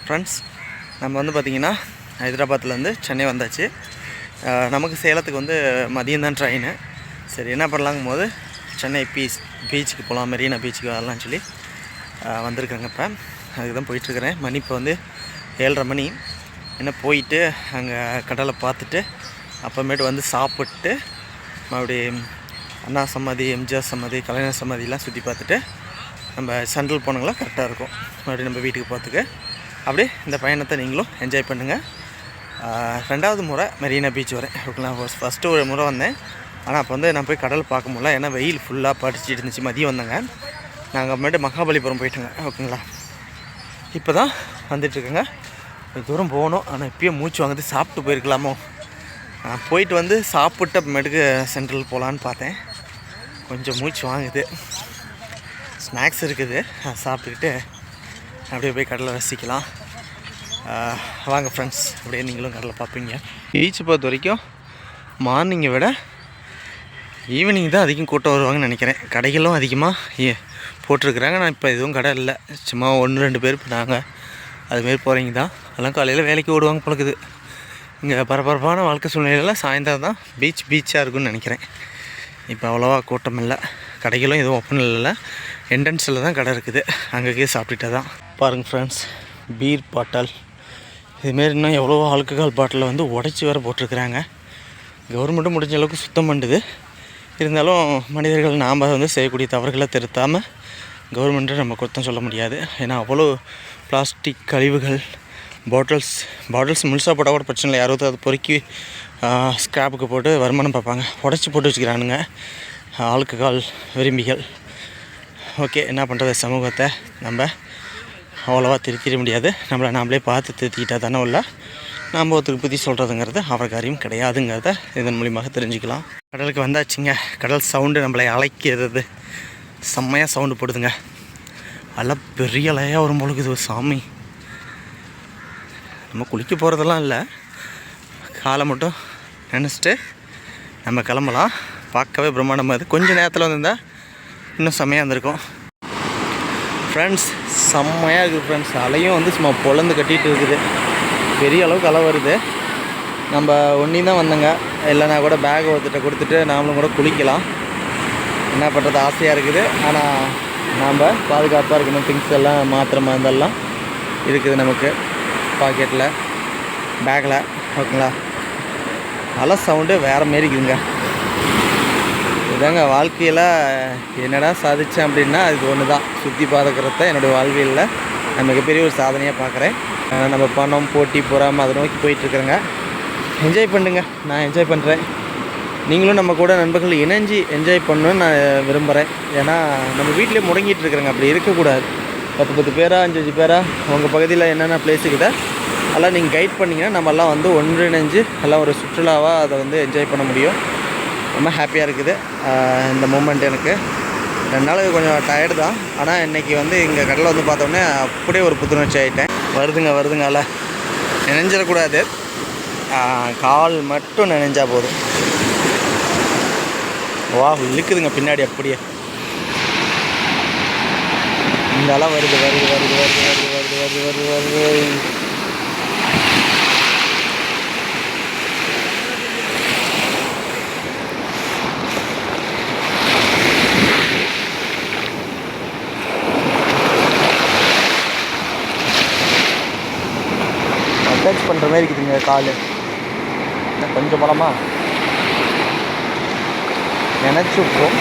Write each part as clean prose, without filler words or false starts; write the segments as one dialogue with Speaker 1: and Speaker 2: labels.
Speaker 1: Friends, நம்ம வந்து பார்த்திங்கன்னா ஹைதராபாத்லேருந்து சென்னை வந்தாச்சு. நமக்கு சேலத்துக்கு வந்து மதியம் தான் ட்ரெயின். சரி என்ன பண்ணலாங்கும் போது சென்னை பீச்சுக்கு போகலாம், மெரினா பீச்சுக்கு வரலான்னு சொல்லி வந்திருக்கேங்க. இப்போ அதுக்கு தான் போயிட்டுருக்கிறேன். மணி இப்போ வந்து 7:30 மணி. என்ன போயிட்டு அங்கே கடலை பார்த்துட்டு அப்புறமேட்டு வந்து சாப்பிட்டு மறுபடியும் அண்ணா சமாதி, எம்ஜிஆர் சமாதி, கலைஞர் சமாதிலாம் சுற்றி பார்த்துட்டு நம்ம சென்ட்ரல் போனங்களா கரெக்டாக இருக்கும். மறுபடியும் நம்ம வீட்டுக்கு போகிறதுக்கு அப்படியே இந்த பயணத்தை நீங்களும் என்ஜாய் பண்ணுங்கள். 2வது முறை மெரினா பீச் வரேன். ஓகேங்களா. ஃபஸ்ட்டு ஒரு முறை வந்தேன், ஆனால் அப்போ வந்து நான் போய் கடல் பார்க்க முடியல. ஏன்னா வெயில் ஃபுல்லாக படிச்சுட்டு இருந்துச்சு. மதியம் வந்தேங்க. நாங்கள் அப்புறமேட்டு மகாபலிபுரம் போயிட்டோங்க. ஓகேங்களா. இப்போ தான் வந்துட்டுருக்கேங்க. தூரம் போகணும், ஆனால் இப்போயே மூச்சு வாங்குது. சாப்பிட்டு போயிருக்கலாமோ. போயிட்டு வந்து சாப்பிட்டு அப்புறமேட்டுக்கு சென்ட்ரல் போகலான்னு பார்த்தேன். கொஞ்சம் மூச்சு வாங்குது. ஸ்நாக்ஸ் இருக்குது, சாப்பிட்டுக்கிட்டு அப்படியே போய் கடலை ரசிக்கலாம். வாங்க ஃப்ரெண்ட்ஸ், அப்படியே நீங்களும் கடலை பார்ப்பீங்க. பீச்சை பொறுத்த வரைக்கும் மார்னிங்கை விட ஈவினிங் தான் அதிகம் கூட்டம் வருவாங்கன்னு நினைக்கிறேன். கடைகளும் அதிகமாக போட்டிருக்குறாங்க. நான் இப்போ எதுவும் கடை இல்லை, சும்மா 1-2 பேர் போனாங்க. அதுமாரி போகிறீங்க தான். அதெல்லாம் காலையில் வேலைக்கு ஓடுவாங்க பழக்குது. இங்கே பரபரப்பான வாழ்க்கை சூழ்நிலையில் சாயந்தரம் தான் பீச்சாக இருக்குன்னு நினைக்கிறேன். இப்போ அவ்வளோவா கூட்டம் இல்லை. கடைகளும் எதுவும் ஓப்பன் இல்லை. என்ட்ரன்ஸில் தான் கடை இருக்குது, அங்கேயே சாப்பிட்டுட்டே தான். பாருங்கள் ஃப்ரெண்ட்ஸ், பீர் பாட்டில் இதுமாரி இன்னும் எவ்வளோ ஆல்கஹால் பாட்டிலை வந்து உடச்சி வர போட்டிருக்கிறாங்க. கவர்மெண்ட்டும் முடிஞ்ச அளவுக்கு சுத்தம் பண்ணுது. இருந்தாலும் மனிதர்கள் நாம் வந்து செய்யக்கூடிய தவறுகளை திருத்தாமல் கவர்மெண்ட்டை நம்ம குற்றம் சொல்ல முடியாது. ஏன்னா அவ்வளோ பிளாஸ்டிக் கழிவுகள், பாட்டில்ஸ் முழுசாக போட்டால் கூட பிரச்சனை இல்லை. யாராவது அதை பொறுக்கி ஸ்கிராப்புக்கு போட்டு வருமானம் பார்ப்பாங்க. உடச்சி போட்டு வச்சுக்கிறானுங்க ஆல்கஹால் விரும்பிகள். ஓகே, என்ன பண்ணுறது, சமூகத்தை நம்ம அவ்வளோவா திருத்திட முடியாது. நம்மளை நாம்ளே பார்த்து திருத்திக்கிட்டால் தானே உள்ள நாம் ஒருத்தருக்கு பற்றி சொல்கிறதுங்கிறது அவர் காரியம் கிடையாதுங்கிறத இதன் மூலியமாக தெரிஞ்சுக்கலாம். கடலுக்கு வந்தாச்சுங்க. கடல் சவுண்டு நம்மளை அழைக்கிறது. செம்மையாக சவுண்டு போடுதுங்க. அலை பெரிய அலையாக வரும் பொழுது சாமி. நம்ம குளிக்க போகிறதெல்லாம் இல்லை, காலை மட்டும் நினச்சிட்டு நம்ம கிளம்பலாம். பார்க்கவே பிரம்மாண்டமாக இருக்குது. கொஞ்சம் நேரத்தில் வந்திருந்தால் இன்னும் செம்மையாக இருந்திருக்கும். ஃப்ரெண்ட்ஸ், செம்மையாக இருக்குது ஃப்ரெண்ட்ஸ். அலையும் வந்து சும்மா பொழந்து கட்டிகிட்டு இருக்குது. பெரிய அளவுக்கு அலை வருது. நம்ம ஒன்றையும் தான் வந்தோங்க. இல்லைனா கூட பேக் ஒருத்திட்ட கொடுத்துட்டு நாமளும் கூட குளிக்கலாம். என்ன பண்ணுறது, ஆசையாக இருக்குது. ஆனால் நாம் பாதுகாப்பாக இருக்கணும். திங்ஸ் எல்லாம் மாத்திரை மருந்தெல்லாம் இருக்குது நமக்கு பாக்கெட்டில், பேக்கில். ஓகேங்களா. அலை சவுண்டு வேறு மாரி இருக்குதுங்க. இதாங்க வாழ்க்கையில் என்னடா சாதித்தேன் அப்படின்னா இது ஒன்று தான். சுற்றி பார்க்குறத என்னுடைய வாழ்வியலில் நான் மிகப்பெரிய ஒரு சாதனையாக பார்க்குறேன். நம்ம பணம், போட்டி, பொறாமல் அதை நோக்கி போயிட்டுருக்குறேங்க. என்ஜாய் பண்ணுங்க, நான் என்ஜாய் பண்ணுறேன். நீங்களும் நம்ம கூட நண்பர்கள் இணைஞ்சி என்ஜாய் பண்ணணுன்னு நான் விரும்புகிறேன். ஏன்னா நம்ம வீட்டிலே முடங்கிட்டு இருக்கிறேங்க. அப்படி இருக்கக்கூடாது. 10 பேரா 5 பேரா உங்கள் பகுதியில் என்னென்ன பிளேஸுக்குதோ அதெல்லாம் நீங்கள் கைட் பண்ணிங்கன்னா நம்மெல்லாம் வந்து ஒன்றிணைஞ்சு எல்லாம் ஒரு சுற்றுலாவாக அதை வந்து என்ஜாய் பண்ண முடியும். ரொம்ப ஹாப்பியாக இருக்குது இந்த மூமெண்ட். எனக்கு 2 நாளுக்கு கொஞ்சம் டயர்டு தான். ஆனால் இன்றைக்கி வந்து இங்கே கடலை வந்து பார்த்தோன்னே அப்படியே ஒரு புத்துணர்ச்சி ஆகிட்டேன். வருதுங்க அலை. நினைஞ்சிடக்கூடாது, கால் மட்டும் நினைஞ்சால் போதும். வா, இழுக்குதுங்க பின்னாடி அப்படியே. இந்த அலை வருது. அட்டாச் பண்ணுற மாதிரி இருக்குதுங்க கால். கொஞ்சம் பலமா நினச்சி விட்ரும்.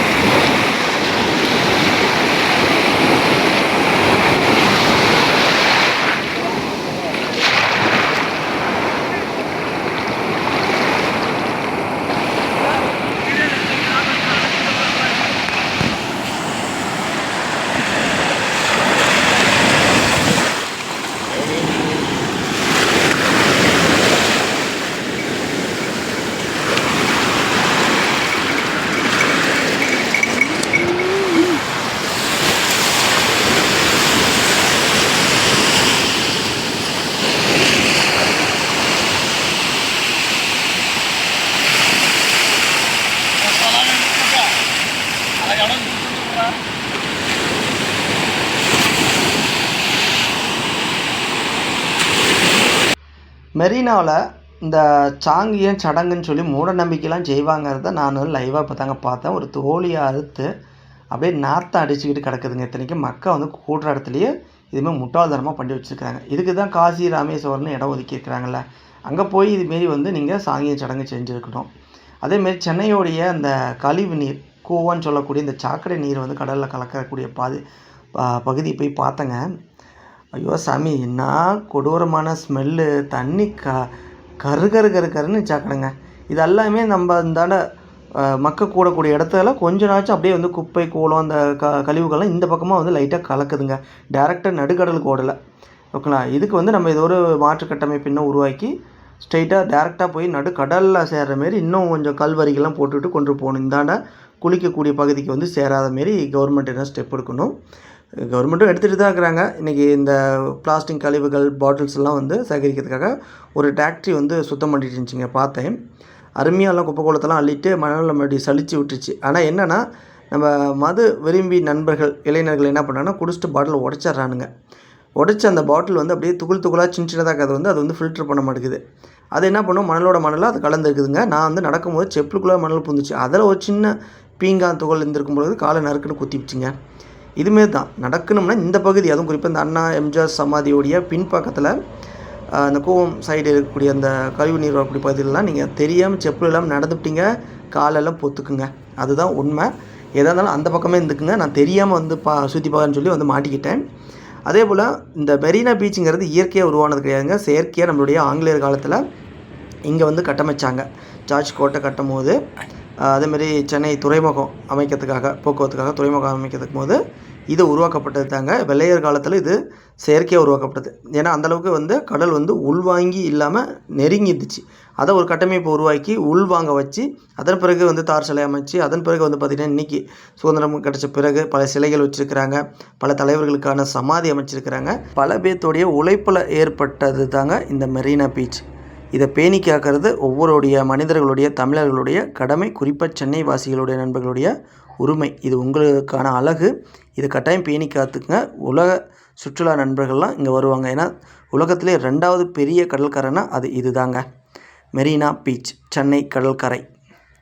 Speaker 1: மெரினாவில் இந்த சாங்கியம் சடங்குன்னு சொல்லி மூட நம்பிக்கைலாம் செய்வாங்கிறத நான் லைவாக இப்போ தாங்க பார்த்தேன். ஒரு தோழியை அறுத்து அப்படியே நாற்றம் அடிச்சுக்கிட்டு கிடக்குதுங்க. இத்தனைக்கும் மக்கள் வந்து கூடுற இடத்துலையே இதுமாதிரி முட்டாள்தனமாக பண்ணி வச்சுருக்காங்க. இதுக்கு தான் காசி ராமேஸ்வரம்னு இடம் ஒதுக்கியிருக்கிறாங்கல்ல, அங்கே போய் இதுமாரி வந்து நீங்கள் சாங்கிய சடங்கு செஞ்சுருக்கணும். அதேமாரி சென்னையோடைய அந்த கழிவு நீர் கூவன்னு சொல்லக்கூடிய இந்த சாக்கடை நீர் வந்து கடலில் கலக்கக்கூடிய பகுதி போய் பார்த்தேங்க. ஐயோ சாமி, என்ன கொடூரமான ஸ்மெல்லு, தண்ணி கருன்னு சாக்கடைங்க. இது எல்லாமே நம்ம இந்தாண்ட மக்கள் கூடக்கூடிய இடத்துல கொஞ்ச நாச்சும் அப்படியே வந்து குப்பை கூலம் அந்த கழிவுகள்லாம் இந்த பக்கமாக வந்து லைட்டாக கலக்குதுங்க. டேரெக்டாக நடுக்கடலுக்கு ஓடலை. ஓகேங்களா? இதுக்கு வந்து நம்ம ஏதோ ஒரு மாற்று கட்டமைப்பு இன்னும் உருவாக்கி ஸ்ட்ரெயிட்டாக டேரெக்டாக போய் நடுக்கடலில் சேர்கிற மாரி இன்னும் கொஞ்சம் கல்வரிகள்லாம் போட்டுவிட்டு கொண்டு போகணும். இந்தாண்ட குளிக்கக்கூடிய பகுதிக்கு வந்து சேராத மாரி கவர்மெண்ட் என்ன ஸ்டெப் எடுக்கணும். கவர்மெண்ட்டும் எடுத்துகிட்டு தான் இருக்கிறாங்க. இன்றைக்கி இந்த பிளாஸ்டிக் கழிவுகள் பாட்டில்ஸ் எல்லாம் வந்து சேகரிக்கிறதுக்காக ஒரு டேக்ட்ரி வந்து சுத்தம் பண்ணிட்டு இருந்துச்சுங்க. பார்த்தேன். அருமையாலாம் குப்பை கோலத்தெல்லாம் அள்ளிட்டு மணலில் மறுபடி சலிச்சு விட்டுருச்சு. ஆனால் என்னென்னா, நம்ம மது விரும்பி நண்பர்கள் இளைஞர்கள் என்ன பண்ணாங்கன்னா, குடிச்சிட்டு பாட்டில் உடச்சிட்றானுங்க. உடச்சி அந்த பாட்டில் வந்து அப்படியே துகளாக சின்னதாக அது வந்து ஃபில்ட்ரு பண்ண மாட்டேங்குது. அது என்ன பண்ணும், மணலாக அது கலந்துருக்குதுங்க. நான் வந்து நடக்கும்போது செப்பலுக்குள்ளே மணல் புந்துச்சு. அதில் ஒரு சின்ன பீங்கான் துகள் இருந்திருக்கும் பொழுது காலை நறுக்குன்னு குத்திடுச்சுங்க. இதுமாரி தான் நடக்கணும்னா இந்த பகுதி, அதுவும் குறிப்பாக இந்த அண்ணா எம்ஜிஆர் சமாதியோடைய பின்பக்கத்தில் அந்த கூவம் சைடு இருக்கக்கூடிய அந்த கழிவு நீர் வரக்கூடிய பகுதியிலலாம் நீங்கள் தெரியாமல் செப்பல் இல்லாமல் நடந்துவிட்டீங்க, காலெல்லாம் பொத்துக்குங்க. அதுதான் உண்மை. எதாக இருந்தாலும் அந்த பக்கமே இருந்துக்குங்க. நான் தெரியாமல் வந்து சுற்றி பார்க்கன்னு சொல்லி வந்து மாட்டிக்கிட்டேன். அதே போல் இந்த மெரினா பீச்சுங்கிறது இயற்கையாக உருவானது கிடையாதுங்க. செயற்கையாக நம்மளுடைய ஆங்கிலேயர் காலத்தில் இங்கே வந்து கட்டமைச்சாங்க. ஜார்ஜ் கோட்டை கட்டும் போது, அதேமாரி சென்னை துறைமுகம் அமைக்கிறதுக்காக, போக்குவரத்துக்காக துறைமுகம் அமைக்கிறதுக்கு போது இது உருவாக்கப்பட்டது தாங்க. வெள்ளையர் காலத்தில் இது செயற்கையாக உருவாக்கப்பட்டது. ஏன்னா அந்தளவுக்கு வந்து கடல் வந்து உள்வாங்கி இல்லாமல் நெருங்கிடுச்சு. அதை ஒரு கட்டமைப்பு உருவாக்கி உள்வாங்க வச்சு, அதன் பிறகு வந்து தார் சிலை அமைச்சு, அதன் பிறகு வந்து பார்த்திங்கன்னா இன்றைக்கி சுதந்திரம் கிடச்ச பிறகு பல சிலைகள் வச்சுருக்கிறாங்க, பல தலைவர்களுக்கான சமாதி அமைச்சிருக்கிறாங்க. பல பேர்த்தோடைய உழைப்பில் ஏற்பட்டது தாங்க இந்த மெரினா பீச். இதை பேணி காக்கிறது ஒவ்வொருடைய மனிதர்களுடைய, தமிழர்களுடைய கடமை. குறிப்பாக சென்னை வாசிகளுடைய நண்பர்களுடைய உரிமை. இது உங்களுக்கான அழகு. இது கட்டாயம் பேணி காத்துக்குங்க. உலக சுற்றுலா நண்பர்கள்லாம் இங்கே வருவாங்க. ஏன்னா உலகத்திலே 2வது பெரிய கடற்கரைனா அது இது தாங்க, மெரினா பீச், சென்னை கடற்கரை.